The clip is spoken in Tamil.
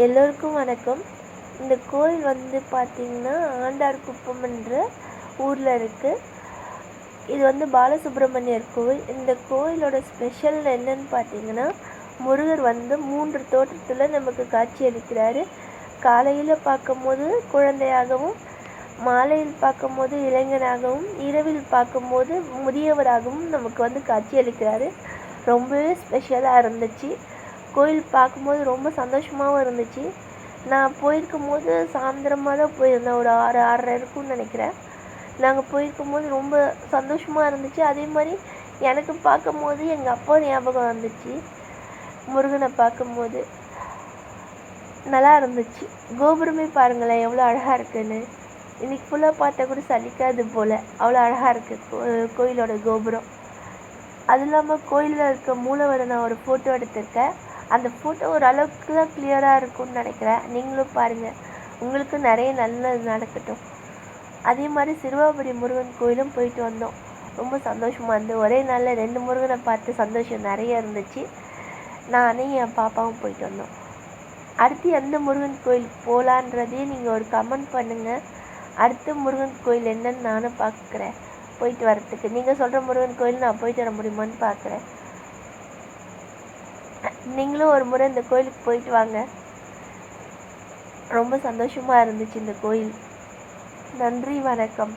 எல்லோருக்கும் வணக்கம். இந்த கோயில் வந்து பார்த்திங்கன்னா ஆண்டார்குப்பம் என்ற ஊரில் இருக்குது. இது வந்து பாலசுப்ரமணியர் கோயில். இந்த கோயிலோட ஸ்பெஷல் என்னன்னு பார்த்திங்கன்னா, முருகர் வந்து 3 தோற்றத்தில் நமக்கு காட்சி அளிக்கிறாரு. காலையில் பார்க்கும்போது குழந்தையாகவும், மாலையில் பார்க்கும்போது இளைஞனாகவும், இரவில் பார்க்கும்போது முதியவராகவும் நமக்கு வந்து காட்சி அளிக்கிறாரு. ரொம்பவே ஸ்பெஷலாக இருந்துச்சு. கோயில் பார்க்கும்போது ரொம்ப சந்தோஷமாகவும் இருந்துச்சு. நான் போயிருக்கும்போது சாயந்தரமாக தான் போயிருந்தேன். ஒரு 6:30 இருக்கும்னு நினைக்கிறேன். நாங்கள் போயிருக்கும்போது ரொம்ப சந்தோஷமாக இருந்துச்சு. அதே மாதிரி எனக்கு பார்க்கும்போது எங்கள் அப்பா ஞாபகம் வந்துச்சு. முருகனை பார்க்கும்போது நல்லா இருந்துச்சு. கோபுரமே பாருங்களேன் எவ்வளோ அழகாக இருக்குன்னு. இன்றைக்கி ஃபுல்லாக பார்த்தா கூட சலிக்காது போல், அவ்வளோ அழகாக இருக்குது கோயிலோட கோபுரம். அது இல்லாமல் கோயிலில் இருக்க மூலவரை நான் ஒரு ஃபோட்டோ எடுத்திருக்கேன். அந்த ஃபோட்டோ ஓரளவுக்கு தான் கிளியராக இருக்கும்னு நினைக்கிறேன். நீங்களும் பாருங்கள், உங்களுக்கு நிறைய நல்லது நடக்கட்டும். அதே மாதிரி சிறுவாபுரி முருகன் கோயிலும் போயிட்டு வந்தோம். ரொம்ப சந்தோஷமாக இருந்தது. ஒரே நாளில் 2 முருகனை பார்த்து சந்தோஷம் நிறைய இருந்துச்சு. நானே என் பாப்பாவும் போயிட்டு வந்தோம். அடுத்து எந்த முருகன் கோயிலுக்கு போகலான்றதையும் நீங்கள் ஒரு கமெண்ட் பண்ணுங்கள். அடுத்த முருகன் கோயில் என்னன்னு நானும் பார்க்குறேன் போயிட்டு வரத்துக்கு. நீங்கள் சொல்கிற முருகன் கோயில் நான் போயிட்டு வர முடியுமான்னு பார்க்குறேன். நீங்களும் ஒரு முறை இந்த கோயிலுக்கு போயிட்டு வாங்க. ரொம்ப சந்தோஷமாக இருந்துச்சு இந்த கோயில். நன்றி, வணக்கம்.